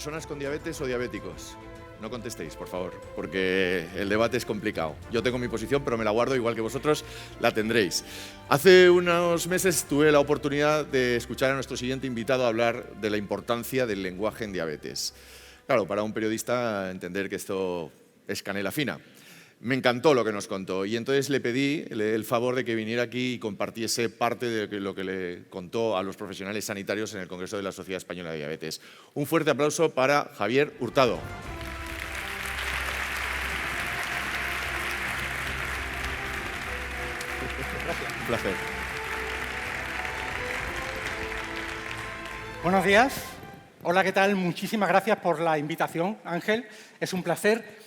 ¿Personas con diabetes o diabéticos? No contestéis, por favor, porque el debate es complicado. Yo tengo mi posición, pero me la guardo, igual que vosotros la tendréis. Hace unos meses tuve la oportunidad de escuchar a nuestro siguiente invitado hablar de la importancia del lenguaje en diabetes. Claro, para un periodista entender que esto es canela fina. Me encantó lo que nos contó y entonces le pedí el favor de que viniera aquí y compartiese parte de lo que le contó a los profesionales sanitarios en el Congreso de la Sociedad Española de Diabetes. Un fuerte aplauso para Javier Hurtado. Gracias. Un placer. Buenos días. Hola, ¿qué tal? Muchísimas gracias por la invitación, Ángel. Es un placer.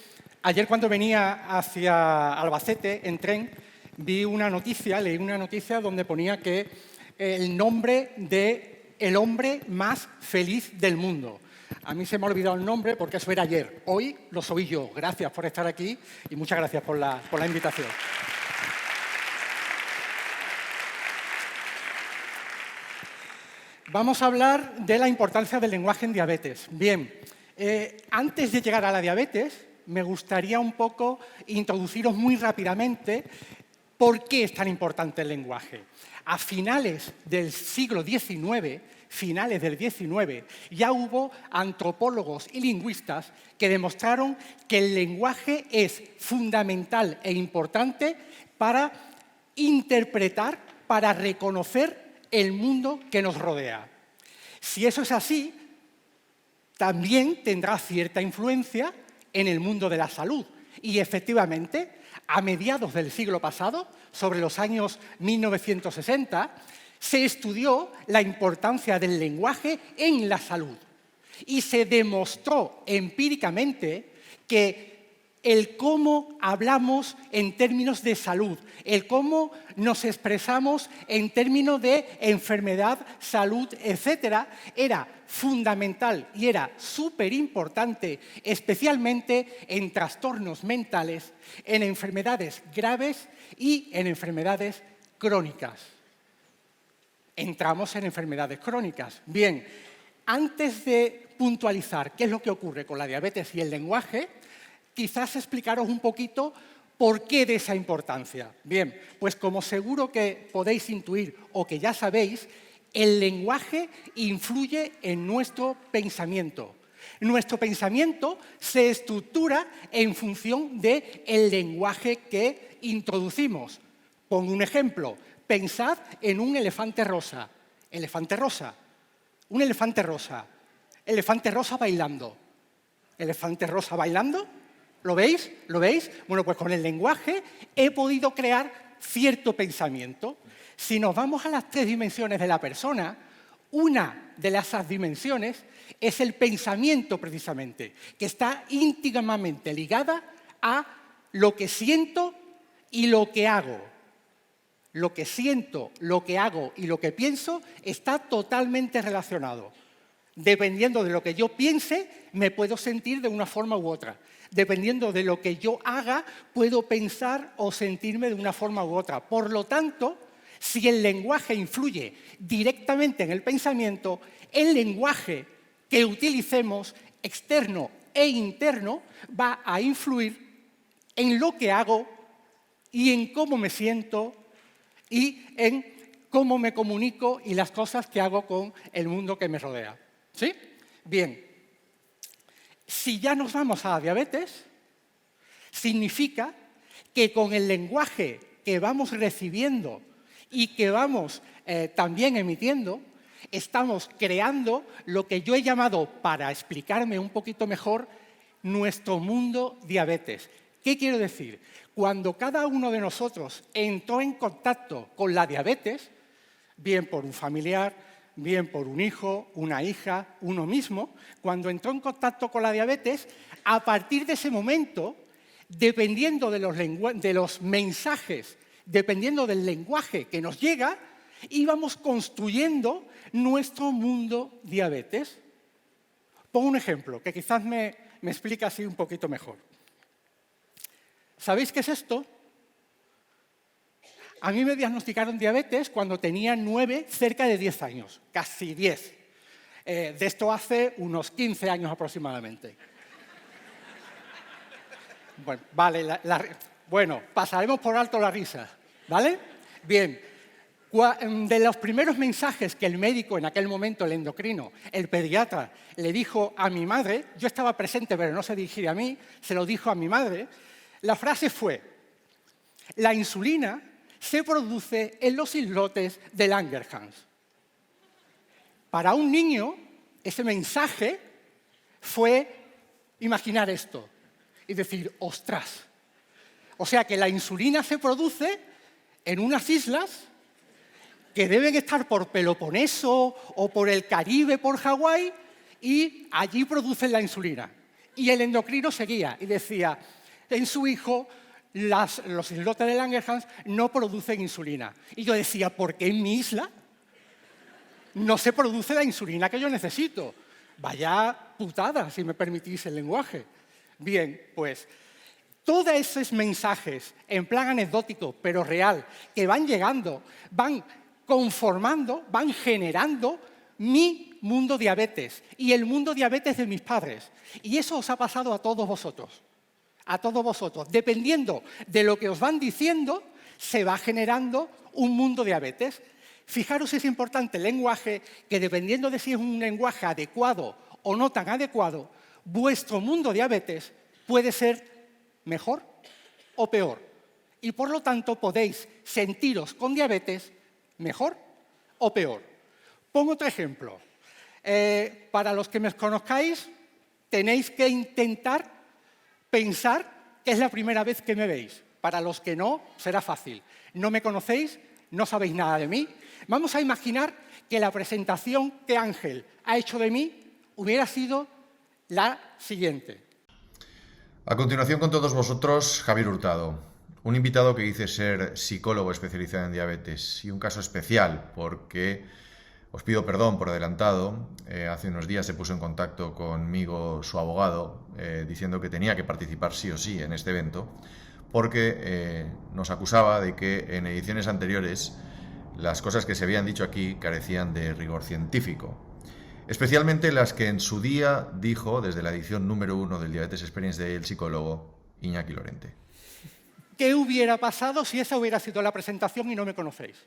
Ayer, cuando venía hacia Albacete en tren, leí una noticia donde ponía que el nombre del hombre más feliz del mundo. A mí se me ha olvidado el nombre porque eso era ayer. Hoy lo soy yo. Gracias por estar aquí y muchas gracias por la invitación. Vamos a hablar de la importancia del lenguaje en diabetes. Bien, antes de llegar a la diabetes, me gustaría un poco introduciros muy rápidamente por qué es tan importante el lenguaje. A finales del siglo XIX, ya hubo antropólogos y lingüistas que demostraron que el lenguaje es fundamental e importante para interpretar, para reconocer el mundo que nos rodea. Si eso es así, también tendrá cierta influencia en el mundo de la salud. Y efectivamente, a mediados del siglo pasado, sobre los años 1960, se estudió la importancia del lenguaje en la salud. Y se demostró empíricamente que el cómo hablamos en términos de salud, el cómo nos expresamos en términos de enfermedad, salud, etcétera, era fundamental y era súper importante, especialmente en trastornos mentales, en enfermedades graves y en enfermedades crónicas. Entramos en enfermedades crónicas. Bien, antes de puntualizar qué es lo que ocurre con la diabetes y el lenguaje, quizás explicaros un poquito por qué de esa importancia. Bien, pues como seguro que podéis intuir o que ya sabéis, el lenguaje influye en nuestro pensamiento. Nuestro pensamiento se estructura en función del lenguaje que introducimos. Pongo un ejemplo. Pensad en un elefante rosa. Elefante rosa. Un elefante rosa. Elefante rosa bailando. Elefante rosa bailando. ¿Lo veis? ¿Lo veis? Bueno, pues con el lenguaje he podido crear cierto pensamiento. Si nos vamos a las 3 dimensiones de la persona, una de esas dimensiones es el pensamiento, precisamente, que está íntimamente ligada a lo que siento y lo que hago. Lo que siento, lo que hago y lo que pienso está totalmente relacionado. Dependiendo de lo que yo piense, me puedo sentir de una forma u otra. Dependiendo de lo que yo haga, puedo pensar o sentirme de una forma u otra. Por lo tanto, si el lenguaje influye directamente en el pensamiento, el lenguaje que utilicemos, externo e interno, va a influir en lo que hago y en cómo me siento y en cómo me comunico y las cosas que hago con el mundo que me rodea. ¿Sí? Bien. Si ya nos vamos a la diabetes, significa que con el lenguaje que vamos recibiendo y que vamos también emitiendo, estamos creando lo que yo he llamado, para explicarme un poquito mejor, nuestro mundo diabetes. ¿Qué quiero decir? Cuando cada uno de nosotros entró en contacto con la diabetes, bien por un familiar, bien por un hijo, una hija, uno mismo, cuando entró en contacto con la diabetes, a partir de ese momento, dependiendo de los mensajes, dependiendo del lenguaje que nos llega, íbamos construyendo nuestro mundo diabetes. Pongo un ejemplo que quizás me explica así un poquito mejor. ¿Sabéis qué es esto? A mí me diagnosticaron diabetes cuando tenía 9, cerca de 10 años, casi 10. De esto hace unos 15 años aproximadamente. Bueno, vale, bueno, pasaremos por alto la risa, ¿vale? Bien, de los primeros mensajes que el médico en aquel momento, el endocrino, el pediatra, le dijo a mi madre, yo estaba presente pero no se dirigía a mí, se lo dijo a mi madre, la frase fue: la insulina se produce en los islotes de Langerhans. Para un niño, ese mensaje fue imaginar esto y decir, ostras. O sea que la insulina se produce en unas islas que deben estar por Peloponeso o por el Caribe, por Hawái, y allí producen la insulina. Y el endocrino seguía y decía, en su hijo, los islotes de Langerhans no producen insulina. Y yo decía, ¿por qué en mi isla no se produce la insulina que yo necesito? Vaya putada, si me permitís el lenguaje. Bien, pues todos esos mensajes, en plan anecdótico, pero real, que van llegando, van conformando, van generando mi mundo diabetes y el mundo diabetes de mis padres. Y eso os ha pasado a todos vosotros. A todos vosotros. Dependiendo de lo que os van diciendo, se va generando un mundo diabetes. Fijaros si es importante el lenguaje, que dependiendo de si es un lenguaje adecuado o no tan adecuado, vuestro mundo diabetes puede ser mejor o peor. Y por lo tanto podéis sentiros con diabetes mejor o peor. Pongo otro ejemplo. Para los que me conozcáis, tenéis que intentar pensar que es la primera vez que me veis. Para los que no, será fácil. No me conocéis, no sabéis nada de mí. Vamos a imaginar que la presentación que Ángel ha hecho de mí hubiera sido la siguiente. A continuación con todos vosotros, Javier Hurtado, un invitado que dice ser psicólogo especializado en diabetes y un caso especial porque, os pido perdón por adelantado, hace unos días se puso en contacto conmigo su abogado diciendo que tenía que participar sí o sí en este evento porque nos acusaba de que en ediciones anteriores las cosas que se habían dicho aquí carecían de rigor científico. Especialmente las que en su día dijo desde la edición número 1 del Diabetes Experience del psicólogo Iñaki Lorente. ¿Qué hubiera pasado si esa hubiera sido la presentación y no me conocéis?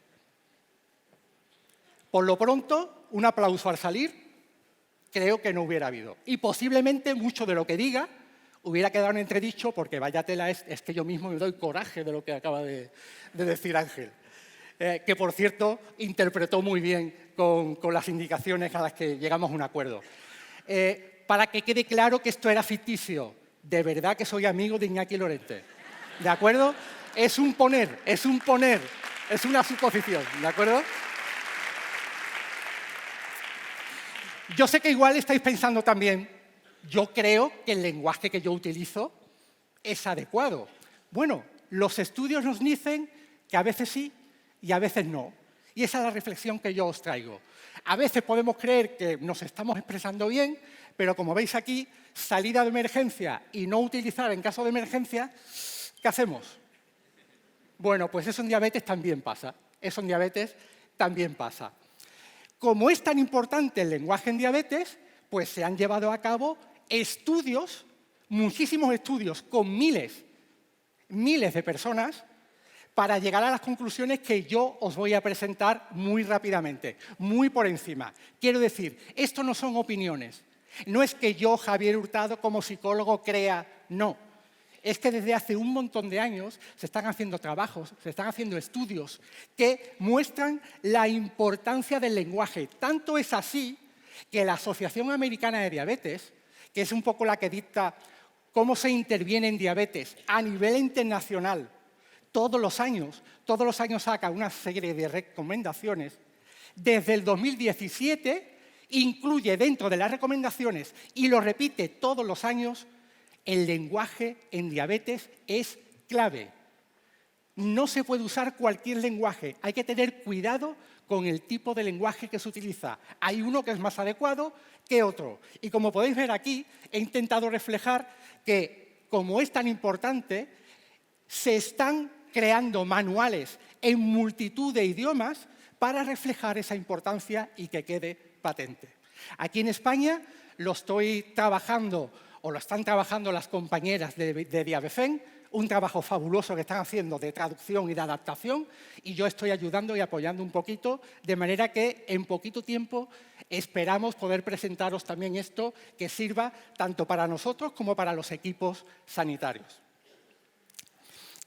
Por lo pronto, un aplauso al salir, creo que no hubiera habido. Y posiblemente mucho de lo que diga hubiera quedado en entredicho porque vaya tela es que yo mismo me doy coraje de lo que acaba de decir Ángel. Que, por cierto, interpretó muy bien con las indicaciones a las que llegamos a un acuerdo. Para que quede claro que esto era ficticio, de verdad que soy amigo de Iñaki Lorente. ¿De acuerdo? Es un poner, es una suposición, ¿de acuerdo? Yo sé que igual estáis pensando también, yo creo que el lenguaje que yo utilizo es adecuado. Bueno, los estudios nos dicen que a veces sí y a veces no. Y esa es la reflexión que yo os traigo. A veces podemos creer que nos estamos expresando bien, pero como veis aquí, salida de emergencia y no utilizar en caso de emergencia, ¿qué hacemos? Bueno, pues eso en diabetes también pasa. Eso en diabetes también pasa. Como es tan importante el lenguaje en diabetes, pues se han llevado a cabo estudios, muchísimos estudios, con miles de personas, para llegar a las conclusiones que yo os voy a presentar muy rápidamente, muy por encima. Quiero decir, esto no son opiniones. No es que yo, Javier Hurtado, como psicólogo, crea, no. Es que desde hace un montón de años se están haciendo trabajos, se están haciendo estudios que muestran la importancia del lenguaje. Tanto es así que la Asociación Americana de Diabetes, que es un poco la que dicta cómo se interviene en diabetes a nivel internacional, todos los años saca una serie de recomendaciones. Desde el 2017 incluye dentro de las recomendaciones, y lo repite todos los años, el lenguaje en diabetes es clave. No se puede usar cualquier lenguaje, hay que tener cuidado con el tipo de lenguaje que se utiliza. Hay uno que es más adecuado que otro. Y como podéis ver aquí, he intentado reflejar que, como es tan importante, se están creando manuales en multitud de idiomas para reflejar esa importancia y que quede patente. Aquí en España lo estoy trabajando, o lo están trabajando las compañeras de Diabefem, un trabajo fabuloso que están haciendo de traducción y de adaptación, y yo estoy ayudando y apoyando un poquito, de manera que en poquito tiempo esperamos poder presentaros también esto que sirva tanto para nosotros como para los equipos sanitarios.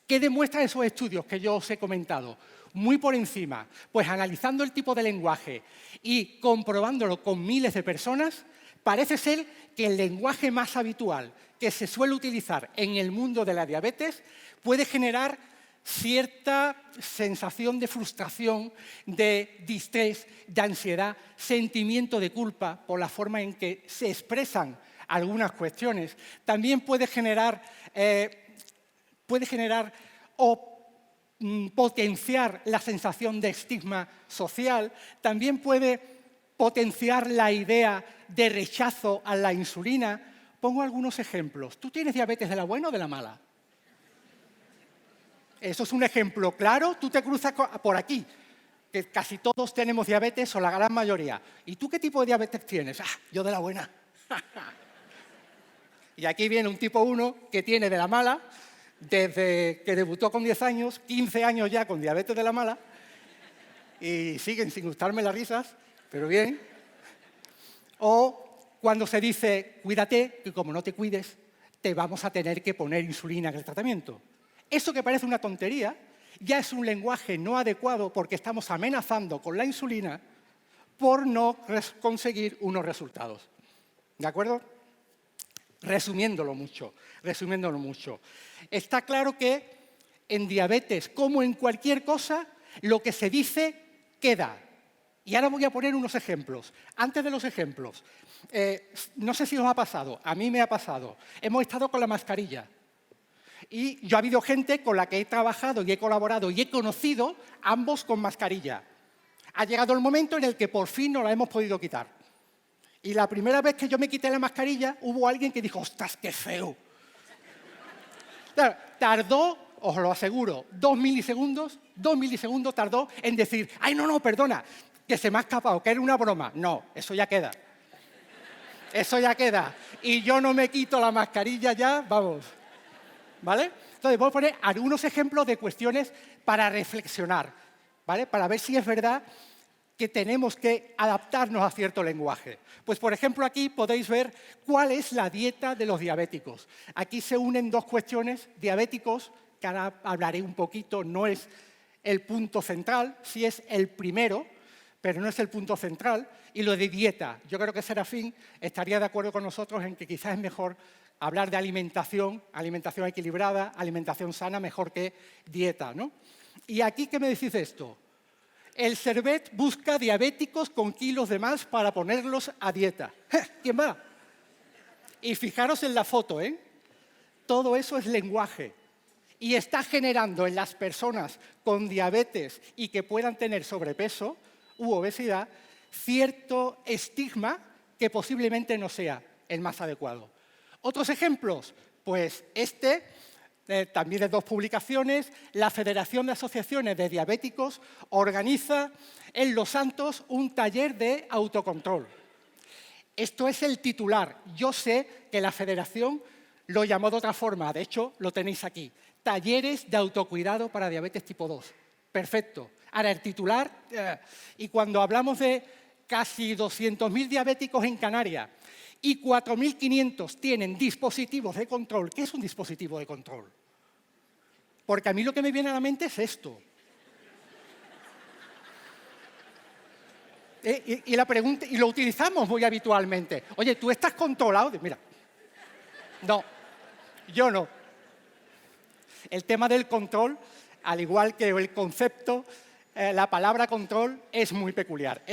¿Qué demuestran esos estudios que yo os he comentado? Muy por encima, pues analizando el tipo de lenguaje y comprobándolo con miles de personas, parece ser que el lenguaje más habitual que se suele utilizar en el mundo de la diabetes puede generar cierta sensación de frustración, de distrés, de ansiedad, sentimiento de culpa por la forma en que se expresan algunas cuestiones. También puede generar o potenciar la sensación de estigma social, también puede potenciar la idea de rechazo a la insulina. Pongo algunos ejemplos. ¿Tú tienes diabetes de la buena o de la mala? Eso es un ejemplo claro. Tú te cruzas por aquí, que casi todos tenemos diabetes o la gran mayoría. ¿Y tú qué tipo de diabetes tienes? Ah, yo de la buena. Y aquí viene un tipo 1 que tiene de la mala, desde que debutó con 10 años, 15 años ya con diabetes de la mala, y siguen sin gustarme las risas, pero bien. O cuando se dice, cuídate, que como no te cuides, te vamos a tener que poner insulina en el tratamiento. Eso que parece una tontería, ya es un lenguaje no adecuado porque estamos amenazando con la insulina por no conseguir unos resultados. ¿De acuerdo? Resumiéndolo mucho. Está claro que en diabetes, como en cualquier cosa, lo que se dice queda. Y ahora voy a poner unos ejemplos. Antes de los ejemplos, no sé si os ha pasado, a mí me ha pasado. Hemos estado con la mascarilla. Y yo ha habido gente con la que he trabajado y he colaborado y he conocido, ambos con mascarilla. Ha llegado el momento en el que por fin nos la hemos podido quitar. Y la primera vez que yo me quité la mascarilla, hubo alguien que dijo, ¡ostras, qué feo! Claro, tardó, os lo aseguro, 2 milisegundos tardó en decir, ¡ay, no, perdona! Que se me ha escapado, que era una broma. No, eso ya queda. Eso ya queda. Y yo no me quito la mascarilla ya, vamos. ¿Vale? Entonces, voy a poner algunos ejemplos de cuestiones para reflexionar, ¿vale? Para ver si es verdad que tenemos que adaptarnos a cierto lenguaje. Pues, por ejemplo, aquí podéis ver cuál es la dieta de los diabéticos. Aquí se unen dos cuestiones. Diabéticos, que ahora hablaré un poquito, no es el punto central, sí es el primero, pero no es el punto central. Y lo de dieta, yo creo que Serafín estaría de acuerdo con nosotros en que quizás es mejor hablar de alimentación, alimentación equilibrada, alimentación sana, mejor que dieta, ¿no? Y aquí, ¿qué me decís de esto? El Servet busca diabéticos con kilos de más para ponerlos a dieta. ¿Quién va? Y fijaros en la foto, ¿eh? Todo eso es lenguaje. Y está generando en las personas con diabetes y que puedan tener sobrepeso u obesidad cierto estigma que posiblemente no sea el más adecuado. ¿Otros ejemplos? Pues también de dos publicaciones, la Federación de Asociaciones de Diabéticos organiza en Los Santos un taller de autocontrol. Esto es el titular. Yo sé que la Federación lo llamó de otra forma, de hecho lo tenéis aquí. Talleres de autocuidado para diabetes tipo 2. Perfecto. Ahora, el titular, y cuando hablamos de casi 200.000 diabéticos en Canarias, y 4.500 tienen dispositivos de control. ¿Qué es un dispositivo de control? Porque a mí lo que me viene a la mente es esto. Y la pregunta, y lo utilizamos muy habitualmente. Oye, ¿tú estás controlado? Mira, no, yo no. El tema del control, al igual que el concepto, la palabra control es muy peculiar,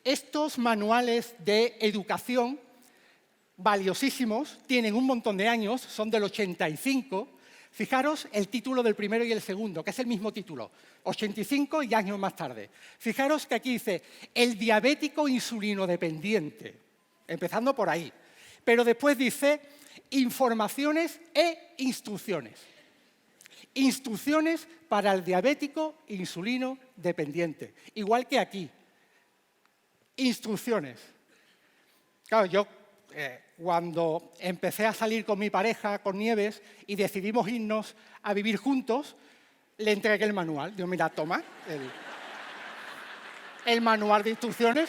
Estos manuales de educación, valiosísimos, tienen un montón de años, son del 85. Fijaros el título del primero y el segundo, que es el mismo título, 85 y años más tarde. Fijaros que aquí dice, el diabético insulinodependiente, empezando por ahí. Pero después dice, informaciones e instrucciones. Instrucciones para el diabético insulino dependiente. Igual que aquí. Instrucciones. Claro, yo cuando empecé a salir con mi pareja, con Nieves, y decidimos irnos a vivir juntos, le entregué el manual. Digo, mira, toma el manual de instrucciones.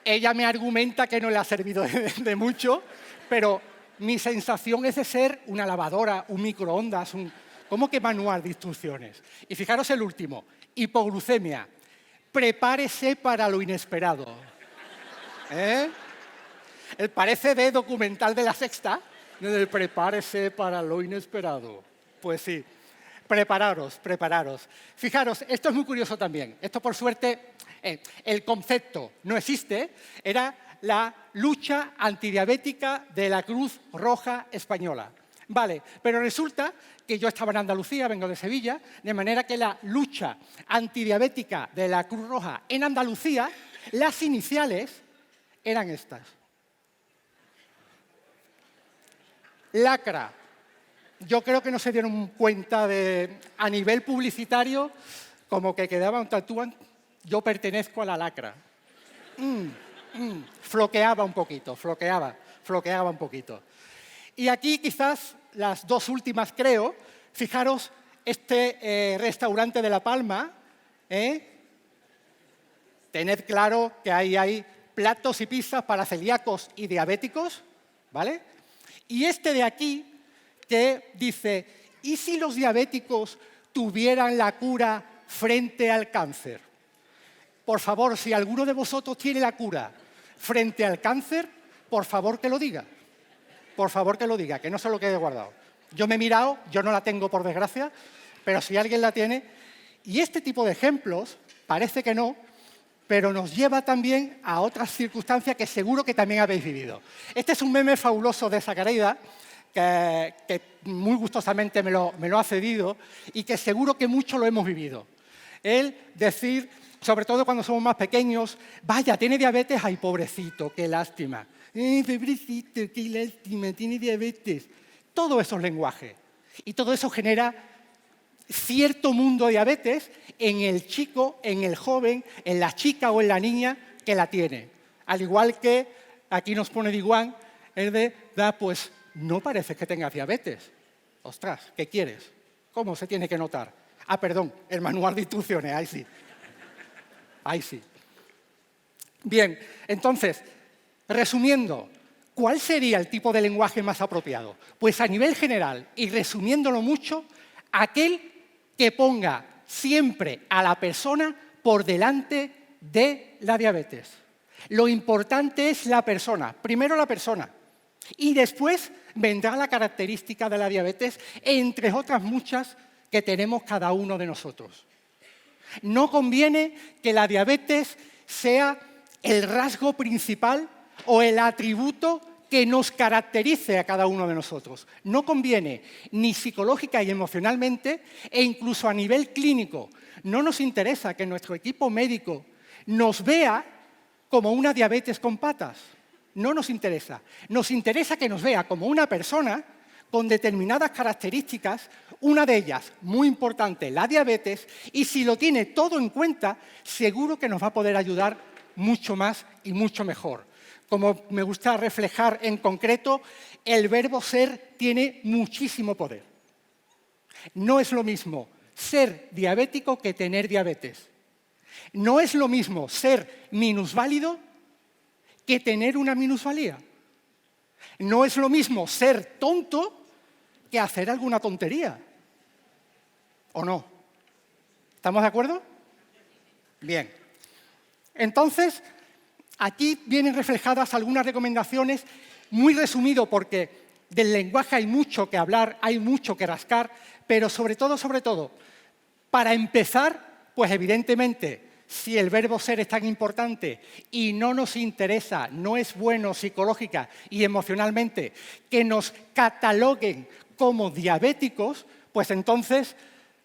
Ella me argumenta que no le ha servido de mucho, pero mi sensación es de ser una lavadora, un microondas, ¿cómo que manual de instrucciones? Y fijaros el último, hipoglucemia. Prepárese para lo inesperado. Parece de documental de La Sexta, prepárese para lo inesperado. Pues sí, prepararos, prepararos. Fijaros, esto es muy curioso también. Esto, por suerte, el concepto no existe, era la lucha antidiabética de la Cruz Roja Española. Vale, pero resulta que yo estaba en Andalucía, vengo de Sevilla, de manera que la lucha antidiabética de la Cruz Roja en Andalucía, las iniciales eran estas. Lacra. Yo creo que no se dieron cuenta a nivel publicitario, como que quedaba un tatúan, yo pertenezco a la lacra. Floqueaba un poquito, floqueaba un poquito. Y aquí quizás las dos últimas, creo, fijaros, este restaurante de La Palma, tened claro que ahí hay platos y pizzas para celíacos y diabéticos, ¿vale? Y este de aquí, que dice, ¿y si los diabéticos tuvieran la cura frente al cáncer? Por favor, si alguno de vosotros tiene la cura frente al cáncer, por favor que lo diga. Por favor que lo diga, que no se lo quede guardado. Yo me he mirado, yo no la tengo por desgracia, pero si alguien la tiene. Y este tipo de ejemplos, parece que no, pero nos lleva también a otras circunstancias que seguro que también habéis vivido. Este es un meme fabuloso de Zacareida, que muy gustosamente me lo ha cedido y que seguro que mucho lo hemos vivido. Él decir, sobre todo cuando somos más pequeños, vaya, tiene diabetes, ay, pobrecito, qué lástima. Pobrecito, qué lástima, tiene diabetes. Todo eso es lenguaje. Y todo eso genera cierto mundo de diabetes en el chico, en el joven, en la chica o en la niña que la tiene. Al igual que aquí nos pone Diguán, es de, pues no parece que tengas diabetes. Ostras, ¿qué quieres? ¿Cómo se tiene que notar? Ah, perdón, el manual de instrucciones, ahí sí. Ahí sí. Bien, entonces, resumiendo, ¿cuál sería el tipo de lenguaje más apropiado? Pues a nivel general, y resumiéndolo mucho, aquel que ponga siempre a la persona por delante de la diabetes. Lo importante es la persona, primero la persona, y después vendrá la característica de la diabetes, entre otras muchas que tenemos cada uno de nosotros. No conviene que la diabetes sea el rasgo principal o el atributo que nos caracterice a cada uno de nosotros. No conviene, ni psicológica y emocionalmente, e incluso a nivel clínico. No nos interesa que nuestro equipo médico nos vea como una diabetes con patas. No nos interesa. Nos interesa que nos vea como una persona con determinadas características, una de ellas, muy importante, la diabetes, y si lo tiene todo en cuenta, seguro que nos va a poder ayudar mucho más y mucho mejor. Como me gusta reflejar en concreto, el verbo ser tiene muchísimo poder. No es lo mismo ser diabético que tener diabetes. No es lo mismo ser minusválido que tener una minusvalía. No es lo mismo ser tonto que hacer alguna tontería. ¿O no? ¿Estamos de acuerdo? Bien. Entonces, aquí vienen reflejadas algunas recomendaciones, muy resumido porque del lenguaje hay mucho que hablar, hay mucho que rascar, pero sobre todo, para empezar, pues evidentemente, si el verbo ser es tan importante y no nos interesa, no es bueno psicológica y emocionalmente que nos cataloguen como diabéticos, pues entonces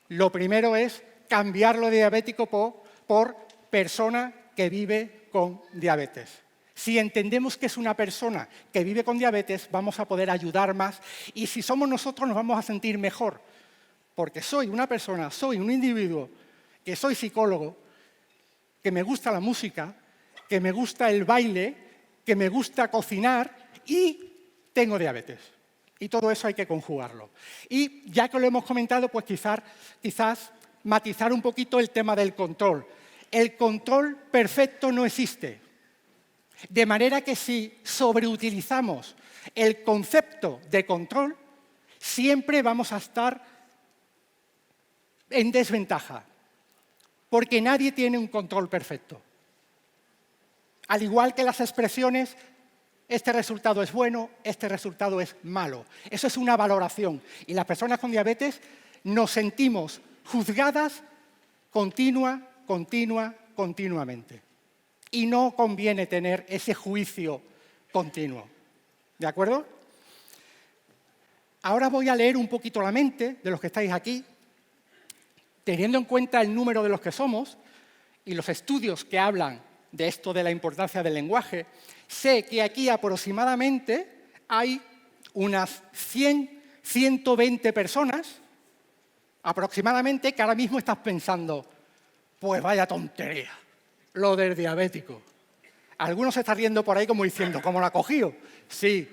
lo primero es cambiarlo de diabético por persona que vive con diabetes. Si entendemos que es una persona que vive con diabetes, vamos a poder ayudar más y si somos nosotros nos vamos a sentir mejor. Porque soy una persona, soy un individuo, que soy psicólogo, que me gusta la música, que me gusta el baile, que me gusta cocinar y tengo diabetes. Y todo eso hay que conjugarlo. Y ya que lo hemos comentado, pues quizás matizar un poquito el tema del control. El control perfecto no existe. De manera que si sobreutilizamos el concepto de control, siempre vamos a estar en desventaja, porque nadie tiene un control perfecto. Al igual que las expresiones, este resultado es bueno, este resultado es malo. Eso es una valoración. Y las personas con diabetes nos sentimos juzgadas continuamente. Y no conviene tener ese juicio continuo. ¿De acuerdo? Ahora voy a leer un poquito la mente de los que estáis aquí, teniendo en cuenta el número de los que somos y los estudios que hablan de esto de la importancia del lenguaje. Sé que aquí aproximadamente hay unas 100, 120 personas, aproximadamente, que ahora mismo estás pensando, pues vaya tontería, lo del diabético. Algunos se están riendo por ahí como diciendo, ¿cómo lo ha cogido? Sí,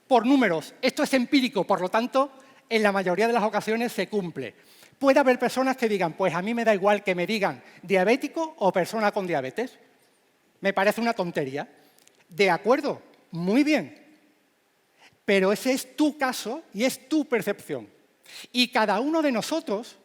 por números. Esto es empírico, por lo tanto, en la mayoría de las ocasiones se cumple. Puede haber personas que digan, pues a mí me da igual que me digan diabético o persona con diabetes. Me parece una tontería. De acuerdo, muy bien. Pero ese es tu caso y es tu percepción. Y cada uno de nosotros,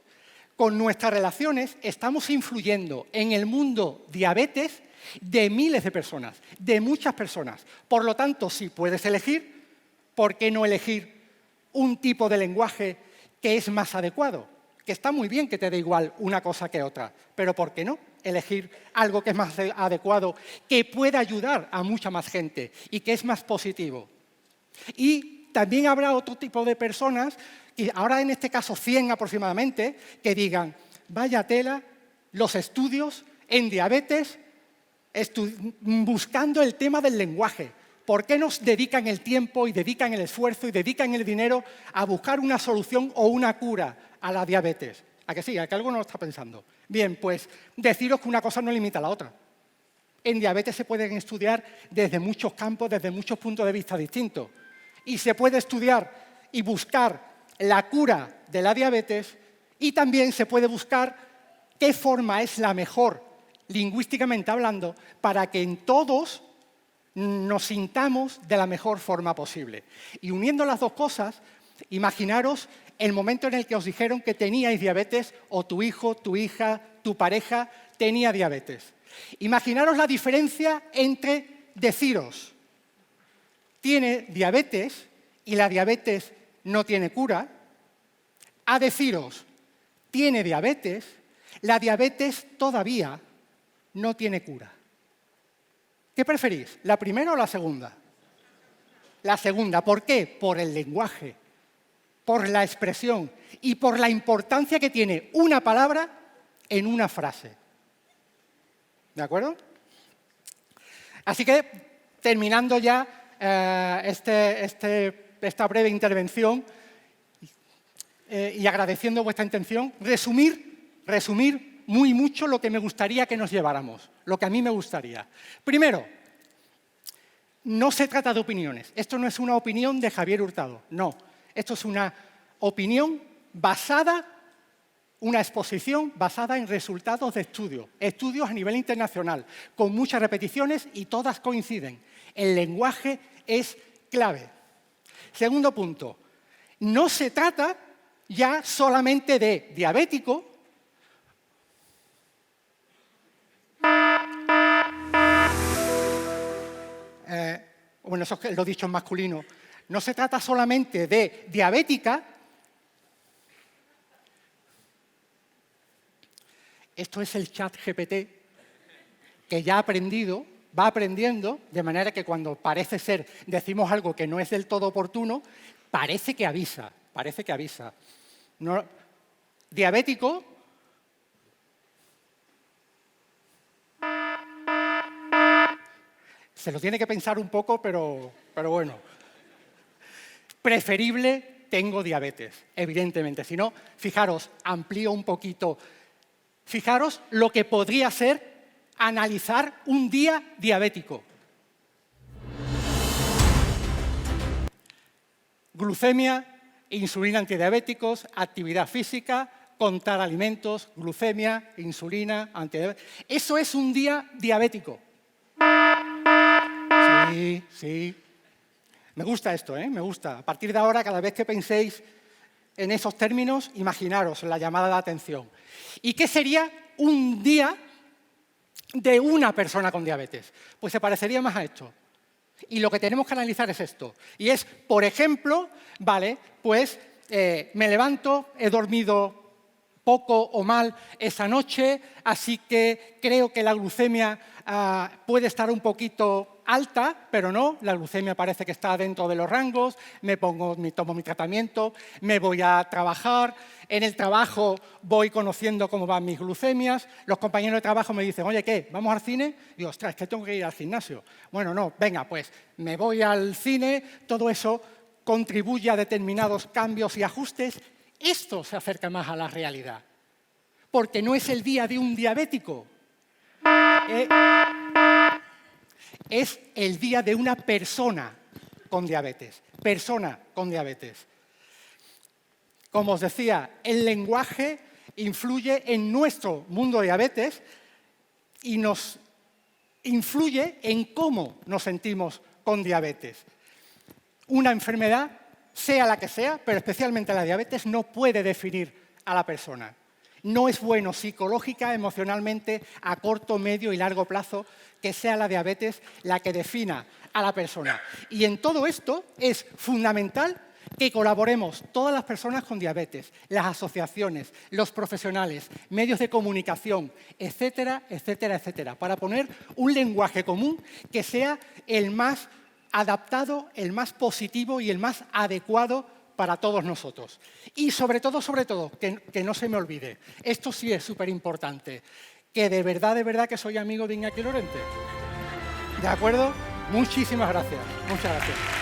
con nuestras relaciones, estamos influyendo en el mundo diabetes de miles de personas, de muchas personas. Por lo tanto, si puedes elegir, ¿por qué no elegir un tipo de lenguaje que es más adecuado? Que está muy bien que te dé igual una cosa que otra, pero ¿por qué no elegir algo que es más adecuado, que pueda ayudar a mucha más gente y que es más positivo? Y también habrá otro tipo de personas, y ahora en este caso 100 aproximadamente, que digan, vaya tela, los estudios en diabetes, buscando el tema del lenguaje. ¿Por qué nos dedican el tiempo y dedican el esfuerzo y dedican el dinero a buscar una solución o una cura a la diabetes? ¿A que sí? ¿A que alguno lo está pensando? Bien, pues deciros que una cosa no limita a la otra. En diabetes se pueden estudiar desde muchos campos, desde muchos puntos de vista distintos. Y se puede estudiar y buscar la cura de la diabetes y también se puede buscar qué forma es la mejor, lingüísticamente hablando, para que en todos nos sintamos de la mejor forma posible. Y uniendo las dos cosas, imaginaros el momento en el que os dijeron que teníais diabetes o tu hijo, tu hija, tu pareja tenía diabetes. Imaginaros la diferencia entre deciros, tiene diabetes y la diabetes no tiene cura, a deciros, tiene diabetes, la diabetes todavía no tiene cura. ¿Qué preferís, la primera o la segunda? La segunda. ¿Por qué? Por el lenguaje, por la expresión y por la importancia que tiene una palabra en una frase. ¿De acuerdo? Así que, terminando ya esta breve intervención y agradeciendo vuestra intención, resumir muy mucho lo que me gustaría que nos lleváramos, lo que a mí me gustaría. Primero, no se trata de opiniones. Esto no es una opinión de Javier Hurtado, no. Esto es una opinión una exposición basada en resultados de estudios a nivel internacional, con muchas repeticiones y todas coinciden. El lenguaje es clave. Segundo punto, no se trata ya solamente de diabético, bueno, eso lo he dicho en masculino, no se trata solamente de diabética. Esto es el chat GPT, que ya ha aprendido, va aprendiendo, de manera que cuando parece ser, decimos algo que no es del todo oportuno, parece que avisa. No, diabético, Se lo tiene que pensar un poco, pero bueno. Preferible, tengo diabetes, evidentemente. Si no, fijaros, amplío un poquito. Fijaros lo que podría ser analizar un día diabético. Glucemia, insulina antidiabéticos, actividad física, contar alimentos, glucemia, insulina, antidiabéticos. Eso es un día diabético. Sí, sí. Me gusta esto, ¿eh? Me gusta. A partir de ahora, cada vez que penséis en esos términos, imaginaros la llamada de atención. ¿Y qué sería un día de una persona con diabetes? Pues se parecería más a esto. Y lo que tenemos que analizar es esto. Y es, por ejemplo, vale, pues me levanto, he dormido poco o mal esa noche, así que creo que la glucemia puede estar un poquito alta, pero no, la glucemia parece que está dentro de los rangos, tomo mi tratamiento, me voy a trabajar, en el trabajo voy conociendo cómo van mis glucemias, los compañeros de trabajo me dicen, oye, ¿qué? ¿Vamos al cine? Y digo, ostras, es que tengo que ir al gimnasio. Bueno, no, venga, pues me voy al cine, todo eso contribuye a determinados cambios y ajustes. Esto se acerca más a la realidad, porque no es el día de un diabético, es el día de una persona con diabetes. Persona con diabetes. Como os decía, el lenguaje influye en nuestro mundo de diabetes y nos influye en cómo nos sentimos con diabetes. Una enfermedad, sea la que sea, pero especialmente la diabetes, no puede definir a la persona. No es bueno psicológica, emocionalmente, a corto, medio y largo plazo, que sea la diabetes la que defina a la persona. Y en todo esto es fundamental que colaboremos todas las personas con diabetes, las asociaciones, los profesionales, medios de comunicación, etcétera, etcétera, etcétera, para poner un lenguaje común que sea el más adaptado, el más positivo y el más adecuado para todos nosotros. Y sobre todo, que no se me olvide, esto sí es súper importante, que de verdad que soy amigo de Iñaki Lorente. ¿De acuerdo? Muchísimas gracias. Muchas gracias.